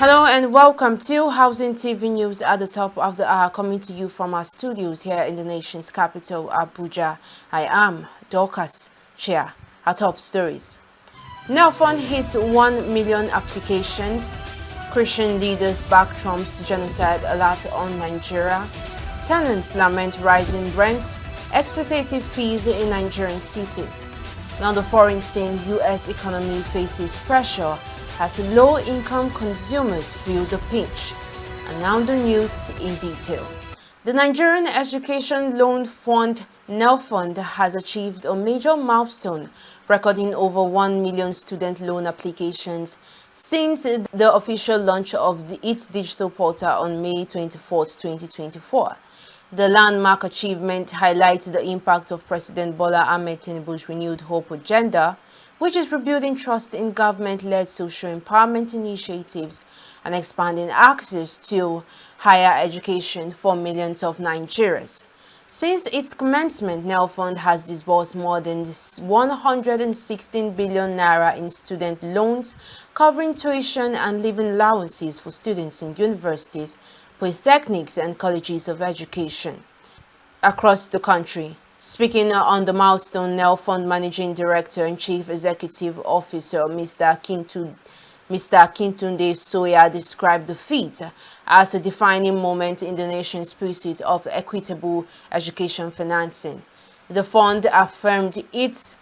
Hello and welcome to Housing TV News at the top of the hour, coming to you from our studios here in the nation's capital, Abuja. I am Dorcas Chia. Our top stories. Nelfund hits 1 million applications. Christian leaders back Trump's genocide alert on Nigeria. Tenants lament rising rents. Exploitative fees in Nigerian cities. Now the foreign scene, U.S. economy faces pressure as low-income consumers feel the pinch. And now the news in detail. The Nigerian Education Loan Fund, Nelfund, has achieved a major milestone, recording over 1 million student loan applications since the official launch of its digital portal on May 24, 2024. The landmark achievement highlights the impact of President Bola Ahmed Tinubu's renewed hope agenda, which is rebuilding trust in government-led social empowerment initiatives and expanding access to higher education for millions of Nigerians. Since its commencement, Nelfund has disbursed more than 116 billion naira in student loans, covering tuition and living allowances for students in universities, polytechnics and colleges of education across the country. Speaking on the milestone, Nelfund Managing Director and Chief Executive Officer Mr. Akintunde Soya described the feat as a defining moment in the nation's pursuit of equitable education financing. The fund affirmed its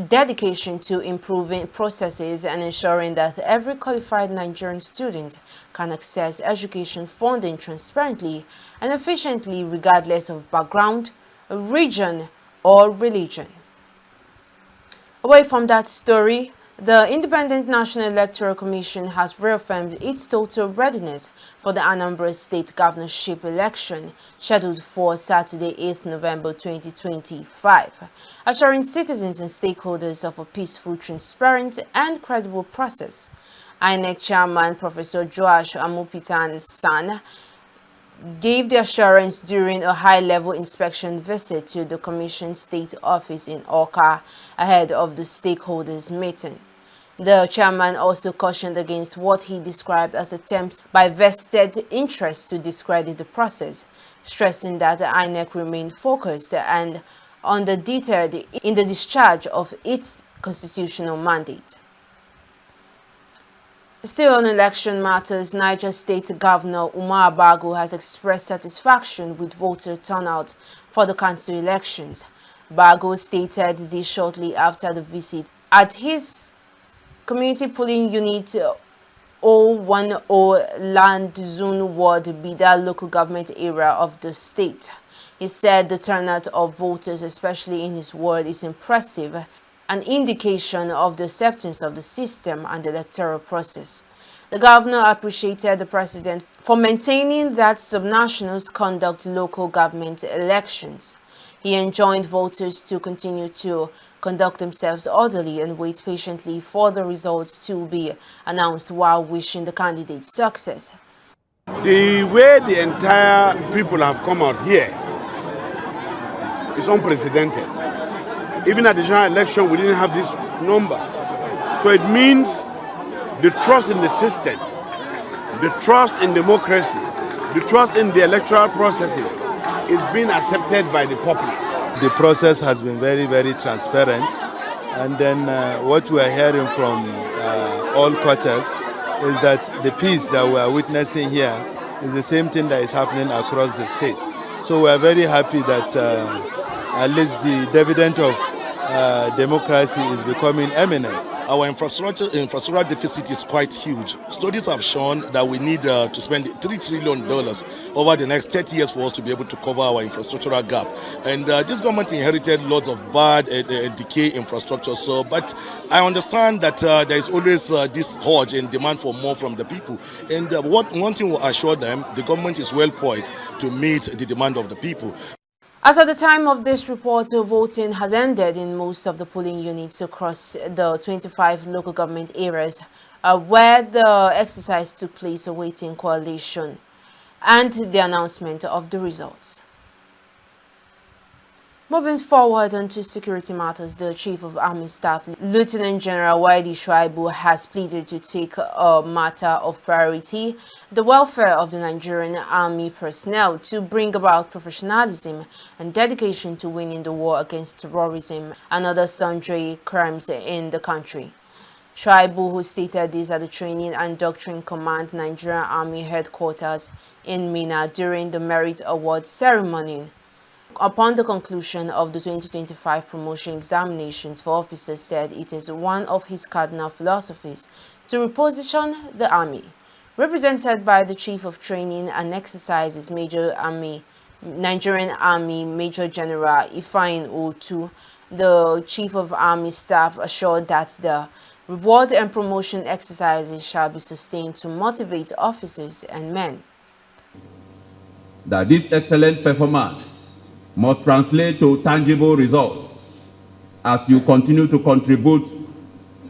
dedication to improving processes and ensuring that every qualified Nigerian student can access education funding transparently and efficiently regardless of background, region, or religion. Away from that story, the Independent National Electoral Commission has reaffirmed its total readiness for the Anambra State governorship election scheduled for Saturday, 8th November 2025, assuring citizens and stakeholders of a peaceful, transparent, and credible process. INEC Chairman Professor Joash Amupitan San gave the assurance during a high-level inspection visit to the Commission State Office in Awka ahead of the stakeholders' meeting. The chairman also cautioned against what he described as attempts by vested interests to discredit the process, stressing that the INEC remained focused and undeterred in the discharge of its constitutional mandate. Still on election matters, Niger State Governor Umar Bago has expressed satisfaction with voter turnout for the council elections. Bago stated this shortly after the visit at his community polling unit 010 Land Zone Ward Bida local government area of the state. He said the turnout of voters, especially in his ward, is impressive, an indication of the acceptance of the system and the electoral process. The governor appreciated the president for maintaining that subnationals conduct local government elections. He enjoined voters to continue to conduct themselves orderly and wait patiently for the results to be announced while wishing the candidates success. The way the entire people have come out here is unprecedented. Even at the general election, we didn't have this number. So it means the trust in the system, the trust in democracy, the trust in the electoral processes is being accepted by the populace. The process has been very, very transparent. And then what we are hearing from all quarters is that the peace that we are witnessing here is the same thing that is happening across the state. So we are very happy that at least the dividend of democracy is becoming eminent. Our infrastructure deficit is quite huge. Studies have shown that we need to spend $3 trillion over the next 30 years for us to be able to cover our infrastructural gap. And this government inherited lots of bad decay infrastructure. So, but I understand that there is always this urge and demand for more from the people. And one thing will assure them, the government is well poised to meet the demand of the people. As at the time of this report, voting has ended in most of the polling units across the 25 local government areas where the exercise took place, awaiting coalition and the announcement of the results. Moving forward onto security matters, the Chief of Army Staff, Lieutenant General Wadi Shuaibu, has pleaded to take a matter of priority, the welfare of the Nigerian Army personnel, to bring about professionalism and dedication to winning the war against terrorism and other sundry crimes in the country. Shuaibu, who stated this at the Training and Doctrine Command Nigerian Army Headquarters in Minna during the Merit Awards ceremony, upon the conclusion of the 2025 promotion examinations for officers, said it is one of his cardinal philosophies to reposition the Army. Represented by the Chief of Training and Exercises, Nigerian Army Major General Ifeanyi Otu, the Chief of Army Staff assured that the reward and promotion exercises shall be sustained to motivate officers and men. That this excellent performance must translate to tangible results as you continue to contribute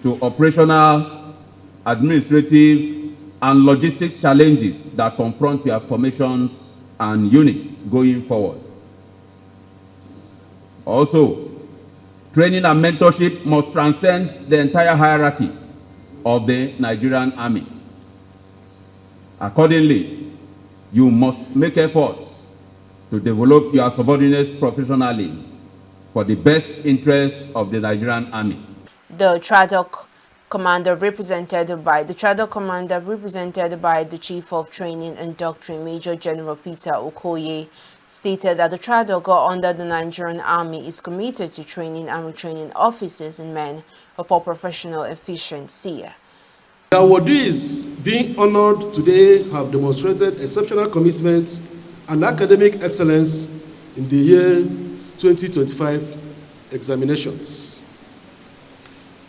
to operational, administrative, and logistics challenges that confront your formations and units going forward. Also, training and mentorship must transcend the entire hierarchy of the Nigerian Army. Accordingly, you must make efforts to develop your subordinates professionally for the best interest of the Nigerian Army. The TRADOC commander represented by the Chief of Training and Doctrine, Major General Peter Okoye, stated that the TRADOC under the Nigerian Army is committed to training and retraining officers and men for professional efficiency. The awardees being honored today have demonstrated exceptional commitment and academic excellence in the year 2025 examinations.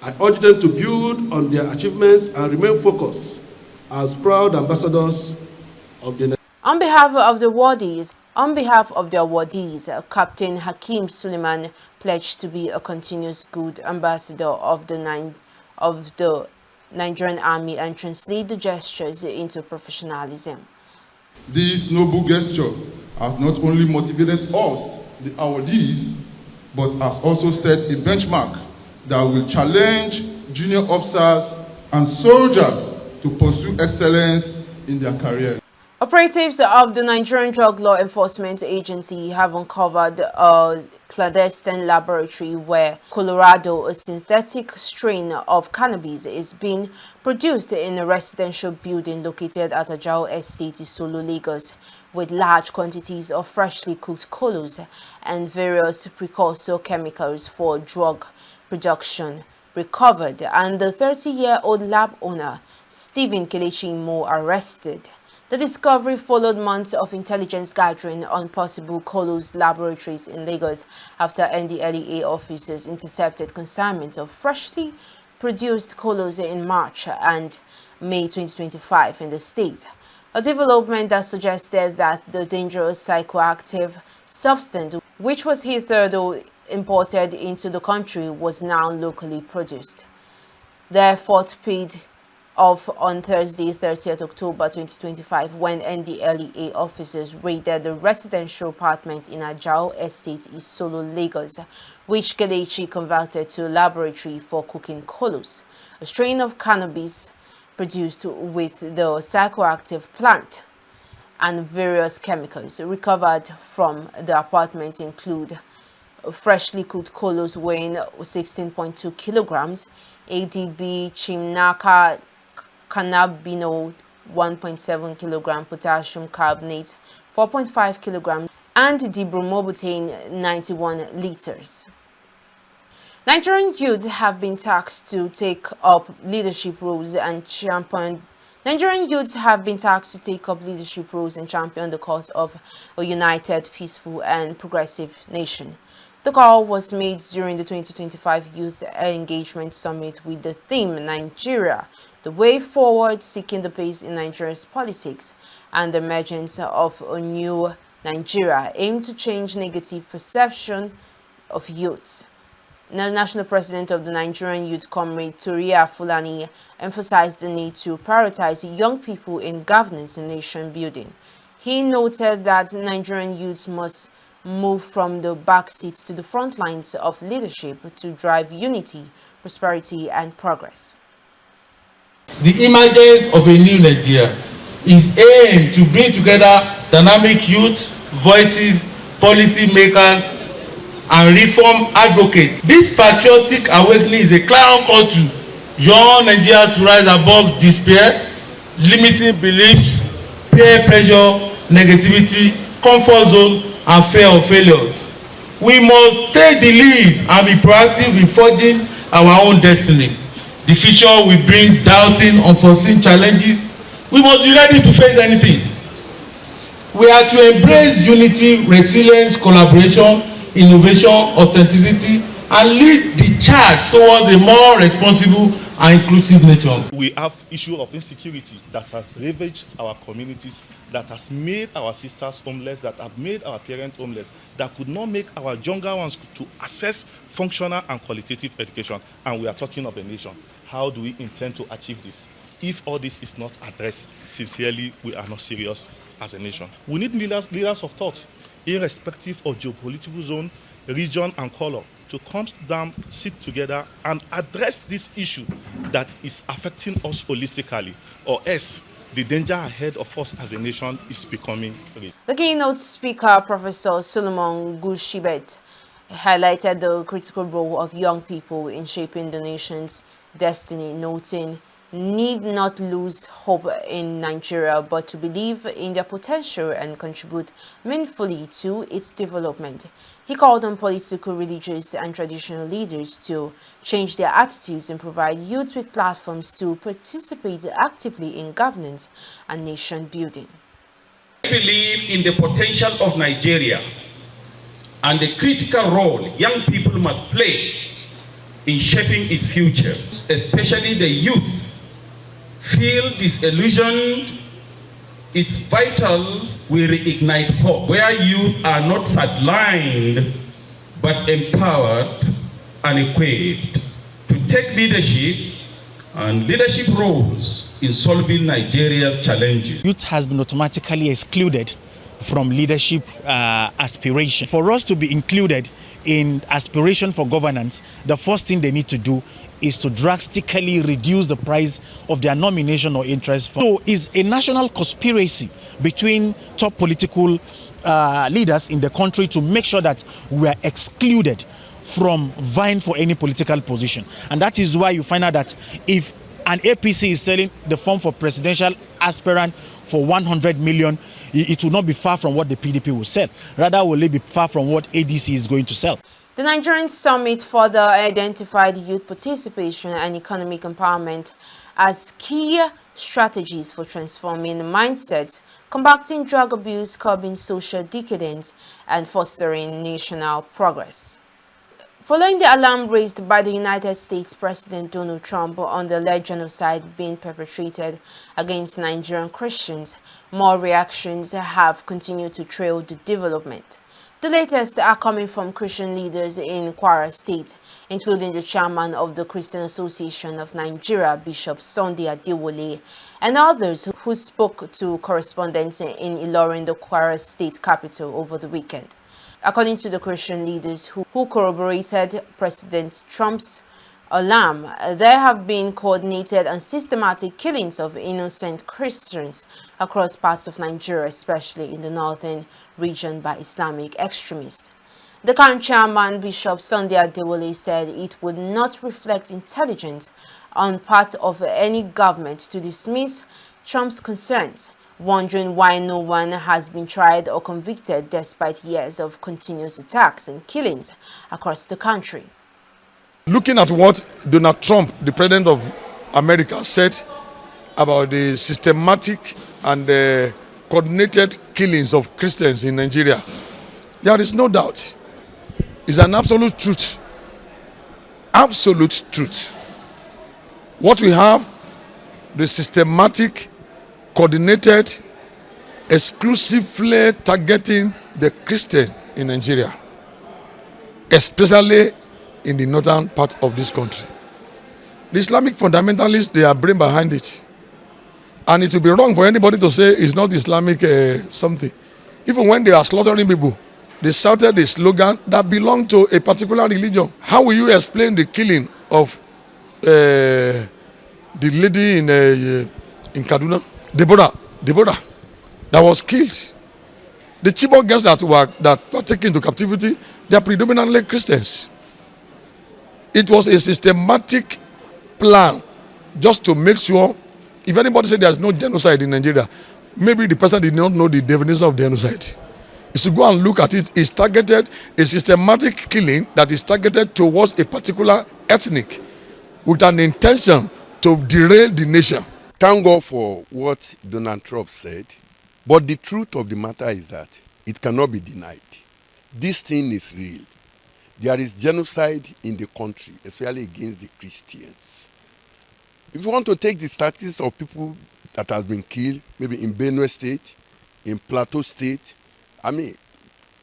I urge them to build on their achievements and remain focused as proud ambassadors of the. On behalf of the awardees, Captain Hakeem Suleiman pledged to be a continuous good ambassador of the Nigerian Army and translate the gestures into professionalism. This noble gesture has not only motivated us, the awardees, but has also set a benchmark that will challenge junior officers and soldiers to pursue excellence in their career. Operatives of the Nigerian Drug Law Enforcement Agency have uncovered a clandestine laboratory where Colorado, a synthetic strain of cannabis, is being produced in a residential building located at Ajao Estate, Isolo, Lagos, with large quantities of freshly cooked kolos and various precursor chemicals for drug production recovered, and the 30-year-old lab owner, Stephen Kelechi Mo, arrested. The discovery followed months of intelligence gathering on possible kolos laboratories in Lagos after NDLEA officers intercepted consignments of freshly produced kolos in March and May 2025 in the state. A development that suggested that the dangerous psychoactive substance, which was hitherto imported into the country, was now locally produced. The effort paid off on Thursday, 30th October 2025, when NDLEA officers raided the residential apartment in Ajao Estate, Isolo, Lagos, which Kelechi converted to a laboratory for cooking kolos, a strain of cannabis produced with the psychoactive plant, and various chemicals recovered from the apartment include freshly cooked kolos weighing 16.2 kilograms, ADB Chimnaka cannabinol 1.7 kilogram, potassium carbonate 4.5 kilograms, and dibromobutane 91 liters. Nigerian youths have been tasked to take up leadership roles and champion the cause of a united, peaceful, and progressive nation. The call was made during the 2025 Youth Engagement Summit with the theme Nigeria, the way forward, seeking the pace in Nigeria's politics, and the emergence of a new Nigeria aimed to change negative perception of youths. The national president of the Nigerian Youth, Comrade Turia Fulani, emphasized the need to prioritize young people in governance and nation building. He noted that Nigerian youths must move from the back seat to the front lines of leadership to drive unity, prosperity, and progress. The emergence of a new Nigeria is aimed to bring together dynamic youth, voices, policy makers, and reform advocates. This patriotic awakening is a clarion call to young Nigeria to rise above despair, limiting beliefs, peer pressure, negativity, comfort zone, and fear of failures. We must take the lead and be proactive in forging our own destiny. The future will bring doubting, unforeseen challenges. We must be ready to face anything. We are to embrace unity, resilience, collaboration, innovation, authenticity, and lead the charge towards a more responsible and inclusive nation. We have issue of insecurity that has ravaged our communities, that has made our sisters homeless, that have made our parents homeless, that could not make our younger ones to access functional and qualitative education. And we are talking of a nation. How do we intend to achieve this? If all this is not addressed sincerely, we are not serious as a nation. We need leaders of thought, irrespective of geopolitical zone, region, and color, to come down, sit together, and address this issue that is affecting us holistically, or else the danger ahead of us as a nation is becoming real. The keynote speaker, Professor Solomon Gushibet, highlighted the critical role of young people in shaping the nation's destiny, noting need not lose hope in Nigeria, but to believe in their potential and contribute meaningfully to its development. He called on political, religious, and traditional leaders to change their attitudes and provide youth with platforms to participate actively in governance and nation building. I believe in the potential of Nigeria and the critical role young people must play in shaping its future, especially the youth. Feel disillusioned, it's vital we reignite hope, where youth are not sidelined, but empowered and equipped to take leadership and leadership roles in solving Nigeria's challenges. Youth has been automatically excluded from leadership aspiration. For us to be included in aspiration for governance, the first thing they need to do is to drastically reduce the price of their nomination or interest fund. So it's a national conspiracy between top political leaders in the country to make sure that we are excluded from vying for any political position. And that is why you find out that if an APC is selling the form for presidential aspirant for 100 million, it will not be far from what the PDP will sell. Rather, will it be far from what ADC is going to sell. The Nigerian Summit further identified youth participation and economic empowerment as key strategies for transforming mindsets, combating drug abuse, curbing social decadence, and fostering national progress. Following the alarm raised by the United States President Donald Trump on the alleged genocide being perpetrated against Nigerian Christians, more reactions have continued to trail the development. The latest are coming from Christian leaders in Kwara State, including the chairman of the Christian Association of Nigeria, Bishop Sunday Adewole, and others who spoke to correspondents in Ilorin, the Kwara State capital, over the weekend. According to the Christian leaders who corroborated President Trump's alarm, there have been coordinated and systematic killings of innocent Christians across parts of Nigeria, especially in the northern region, by Islamic extremists. The current chairman, Bishop Sunday Adewole, said it would not reflect intelligence on part of any government to dismiss Trump's concerns, wondering why no one has been tried or convicted despite years of continuous attacks and killings across the country. Looking at what Donald Trump, the president of America, said about the systematic and coordinated killings of Christians in Nigeria, there is no doubt. It's an absolute truth. Absolute truth. What we have, the systematic, coordinated, exclusively targeting the Christian in Nigeria, especially in the northern part of this country. The Islamic fundamentalists, they are brain behind it. And it will be wrong for anybody to say it's not Islamic something. Even when they are slaughtering people, they shouted a slogan that belonged to a particular religion. How will you explain the killing of the lady in Kaduna, Deborah, that was killed? The Chibok girls that were taken to captivity, they are predominantly Christians. It was a systematic plan just to make sure, if anybody said there's no genocide in Nigeria, maybe the person did not know the definition of genocide. Is to go and look at it. It's targeted, a systematic killing that is targeted towards a particular ethnic with an intention to derail the nation. Thank God for what Donald Trump said, but the truth of the matter is that it cannot be denied. This thing is real. There is genocide in the country, especially against the Christians. If you want to take the statistics of people that has been killed, maybe in Benue State, in Plateau State, I mean,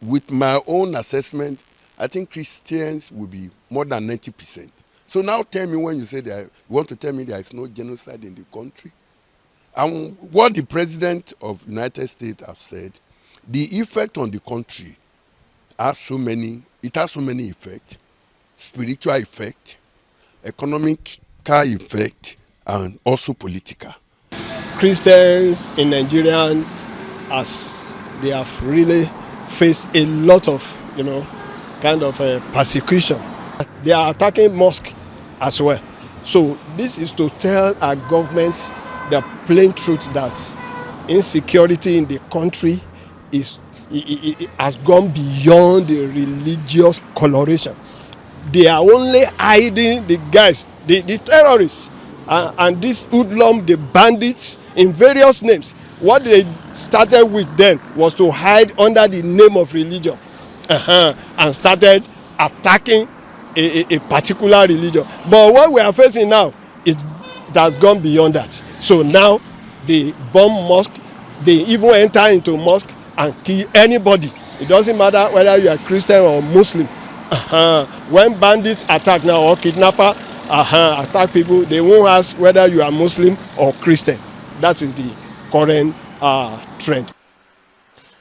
with my own assessment, I think Christians will be more than 90%. So now tell me, when you say that, you want to tell me there is no genocide in the country? And what the President of the United States have said, the effect on the country has so many effects: spiritual effect, economic effect, and also political. Christians in Nigeria, as they have really faced a lot of, persecution. They are attacking mosques as well. So this is to tell our government the plain truth that insecurity in the country it has gone beyond the religious coloration. They are only hiding the guys, the terrorists, and this hoodlum, the bandits, in various names. What they started with then was to hide under the name of religion, and started attacking a particular religion. But what we are facing now, it has gone beyond that. So now they bomb mosque, they even enter into mosque and kill anybody. It doesn't matter whether you are Christian or Muslim. When bandits attack now, or kidnapper attack people, they won't ask whether you are Muslim or Christian. That is the current trend.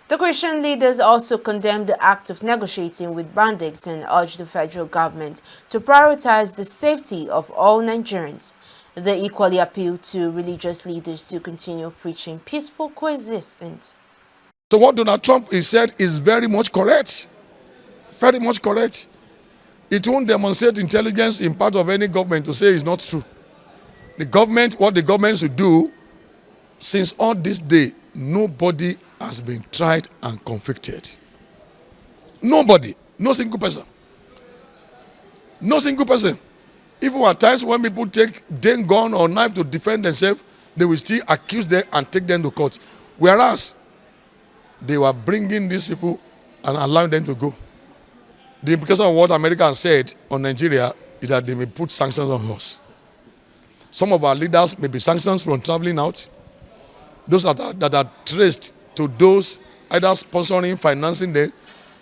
The Christian leaders also condemned the act of negotiating with bandits and urged the federal government to prioritize the safety of all Nigerians. They equally appealed to religious leaders to continue preaching peaceful coexistence. So what Donald Trump has said is very much correct. Very much correct. It won't demonstrate intelligence in part of any government to say it's not true. The government, what the government should do, since all this day, nobody has been tried and convicted. Nobody. No single person. No single person. Even at times when people take gun or knife to defend themselves, they will still accuse them and take them to court. Whereas they were bringing these people and allowing them to go. The implication of what America has said on Nigeria is that they may put sanctions on us. Some of our leaders may be sanctioned from traveling out. Those that are traced to those either sponsoring, financing them,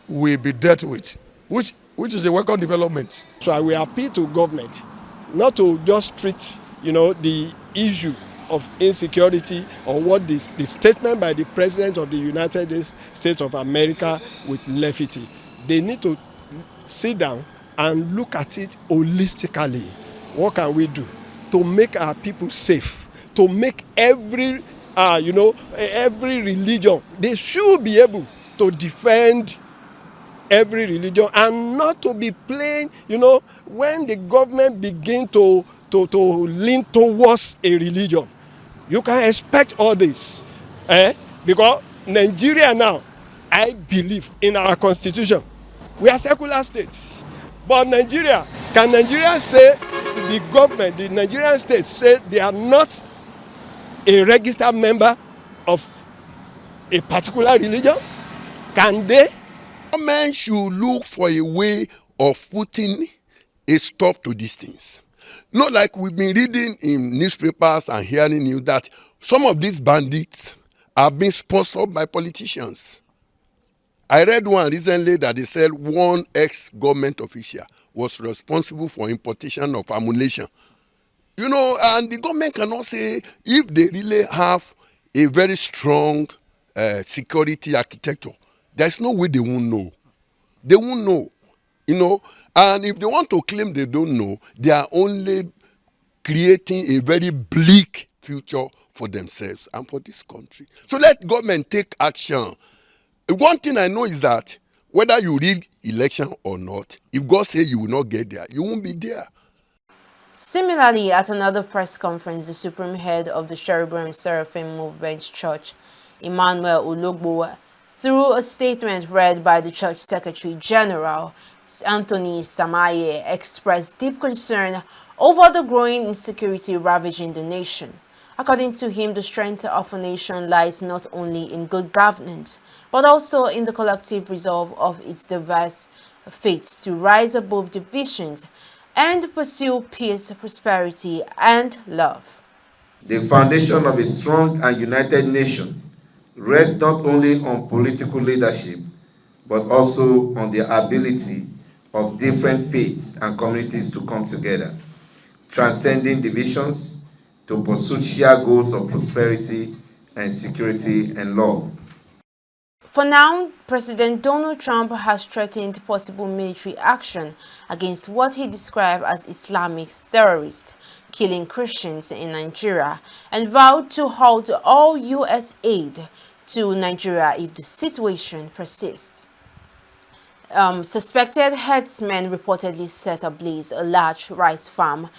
will be dealt with, which is a welcome development. So I will appeal to government not to just treat, the issue of insecurity or what the statement by the President of the United States of America with levity. They need to sit down and look at it holistically. What can we do to make our people safe? To make every religion, they should be able to defend every religion and not to be playing, when the government begin to lean towards a religion. You can expect all this. Because Nigeria now, I believe in our constitution, we are secular states. But Nigeria, can Nigeria say, the government, the Nigerian state say they are not a registered member of a particular religion? Can they? Government should look for a way of putting a stop to these things. Not like we've been reading in newspapers and hearing news that some of these bandits are being sponsored by politicians. I read one recently that they said one ex-government official was responsible for importation of ammunition. And the government cannot say if they really have a very strong security architecture. There's no way they won't know. They won't know, you know. And if they want to claim they don't know, they are only creating a very bleak future for themselves and for this country. So let government take action. One thing I know is that whether you rig election or not, if God says you will not get there, you won't be there. Similarly, at another press conference, the Supreme Head of the Cherubim Seraphim Movement Church, Emmanuel Ologbo, through a statement read by the Church Secretary General, Anthony Samaye, expressed deep concern over the growing insecurity ravaging the nation. According to him, the strength of a nation lies not only in good governance, but also in the collective resolve of its diverse faiths to rise above divisions and pursue peace, prosperity, and love. The foundation of a strong and united nation rests not only on political leadership, but also on the ability of different faiths and communities to come together, transcending divisions to pursue shared goals of prosperity and security and love. For now, President Donald Trump has threatened possible military action against what he described as Islamic terrorists killing Christians in Nigeria and vowed to halt all U.S. aid to Nigeria if the situation persists. Suspected herdsmen reportedly set ablaze a large rice farm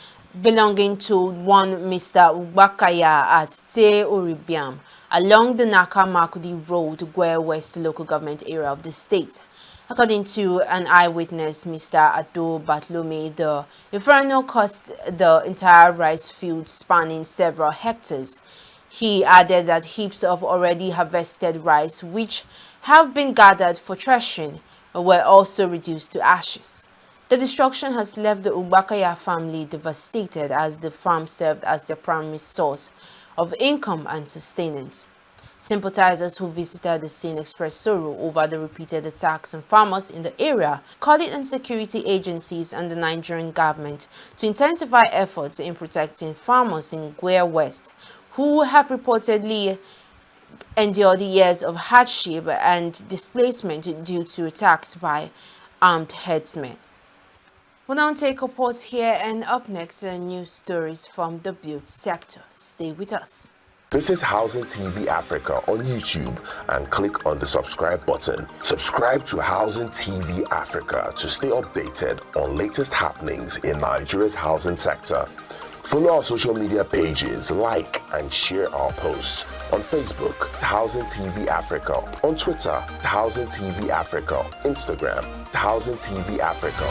belonging to one Mr. Ubakaya at Te Oribiam along the Naka-Makudi Road, Gwe West local government area of the state. According to an eyewitness, Mr. Ado Bartolome, the inferno caused the entire rice field spanning several hectares. He added that heaps of already harvested rice, which have been gathered for threshing, were also reduced to ashes. The destruction has left the Ubakaya family devastated, as the farm served as their primary source of income and sustenance. Sympathizers who visited the scene expressed sorrow over the repeated attacks on farmers in the area, calling on security agencies and the Nigerian government to intensify efforts in protecting farmers in Gwe West, who have reportedly endured years of hardship and displacement due to attacks by armed herdsmen. We'll now take a pause here, and up next are news stories from the build sector. Stay with us. This is Housing TV Africa on YouTube and click on the subscribe button. Subscribe to Housing TV Africa to stay updated on latest happenings in Nigeria's housing sector. Follow our social media pages, like and share our posts. On Facebook, Housing TV Africa. On Twitter, Housing TV Africa. Instagram, Housing TV Africa.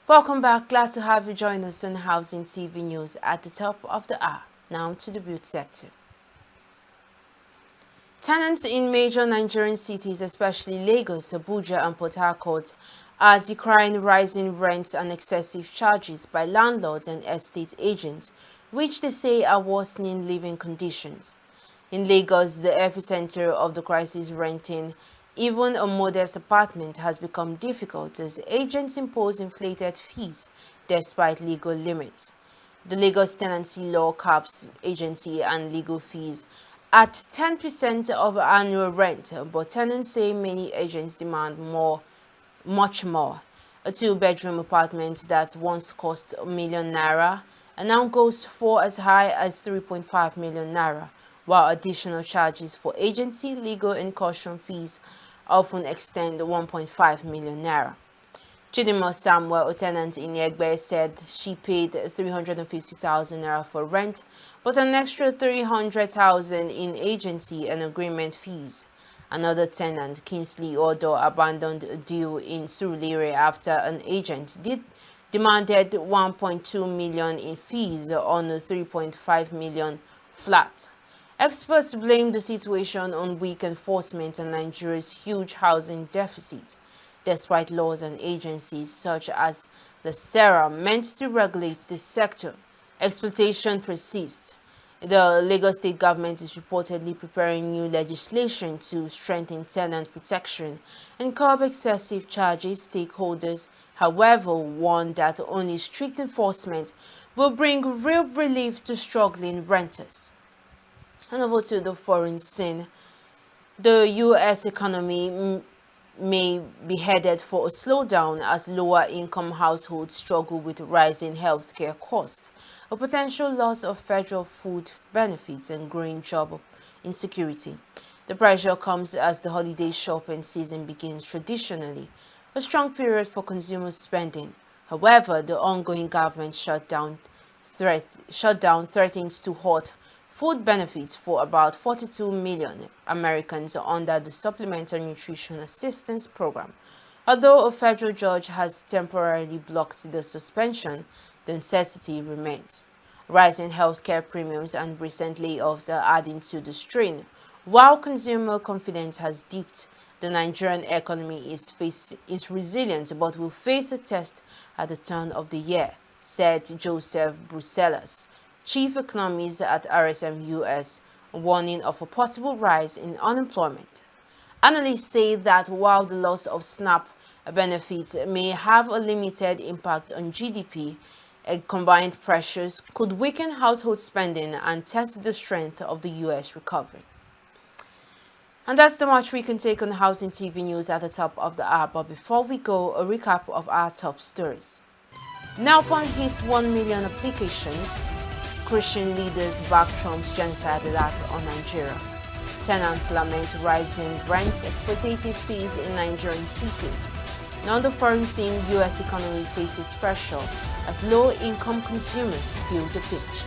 Welcome back. Glad to have you join us on Housing TV News at the top of the hour. Now to the build sector. Tenants in major Nigerian cities, especially Lagos, Abuja, and Port Harcourt, are decrying rising rents and excessive charges by landlords and estate agents, which they say are worsening living conditions. In Lagos, the epicenter of the crisis, renting even a modest apartment has become difficult as agents impose inflated fees despite legal limits. The Lagos Tenancy Law caps agency and legal fees at 10% of annual rent, but tenants say many agents demand much more. A two-bedroom apartment that once cost ₦1 million and now goes for as high as 3.5 million naira, while additional charges for agency, legal, and caution fees often extend 1.5 million naira. Chidima Samuel, a tenant in Egbe, said she paid 350,000 naira for rent, but an extra 300,000 in agency and agreement fees. Another tenant, Kingsley Odo, abandoned a deal in Surulere after an agent demanded 1.2 million in fees on a 3.5 million flat. Experts blame the situation on weak enforcement and Nigeria's huge housing deficit, despite laws and agencies such as the SERA meant to regulate this sector. Exploitation persists. The Lagos State government is reportedly preparing new legislation to strengthen tenant protection and curb excessive charges. Stakeholders, however, warn that only strict enforcement will bring real relief to struggling renters. And over to the foreign scene. The U.S. economy may be headed for a slowdown as lower-income households struggle with rising healthcare costs, a potential loss of federal food benefits, and growing job insecurity. The pressure comes as the holiday shopping season begins, traditionally a strong period for consumer spending. However, the ongoing government shutdown threatens to halt food benefits for about 42 million Americans under the Supplemental Nutrition Assistance Program. Although a federal judge has temporarily blocked the suspension, the necessity remains. Rising healthcare premiums and recent layoffs are adding to the strain. While consumer confidence has dipped, the Nigerian economy is resilient but will face a test at the turn of the year, said Joseph Bruselas, chief economist at RSM US, warning of a possible rise in unemployment. Analysts say that while the loss of SNAP benefits may have a limited impact on GDP, combined pressures could weaken household spending and test the strength of the U.S. recovery. And that's the much we can take on Housing TV News at the top of the hour. But before we go, a recap of our top stories. NELPON hits 1 million applications. Christian leaders back Trump's genocide alert on Nigeria. Tenants lament rising rents, exploitative fees in Nigerian cities. Now on the foreign scene, U.S. economy faces pressure as low-income consumers feel the pinch.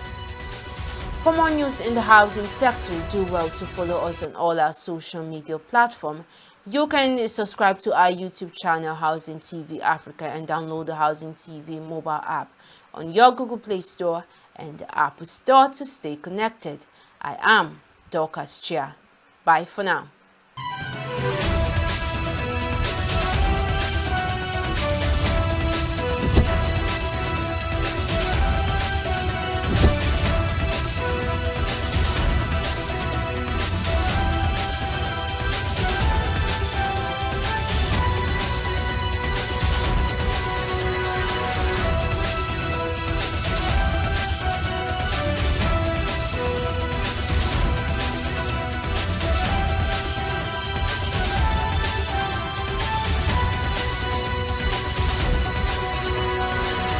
For more news in the housing sector, do well to follow us on all our social media platforms. You can subscribe to our YouTube channel, Housing TV Africa, and download the Housing TV mobile app on your Google Play Store and the Apple Store to stay connected. I am Dorcas Chia. Bye for now.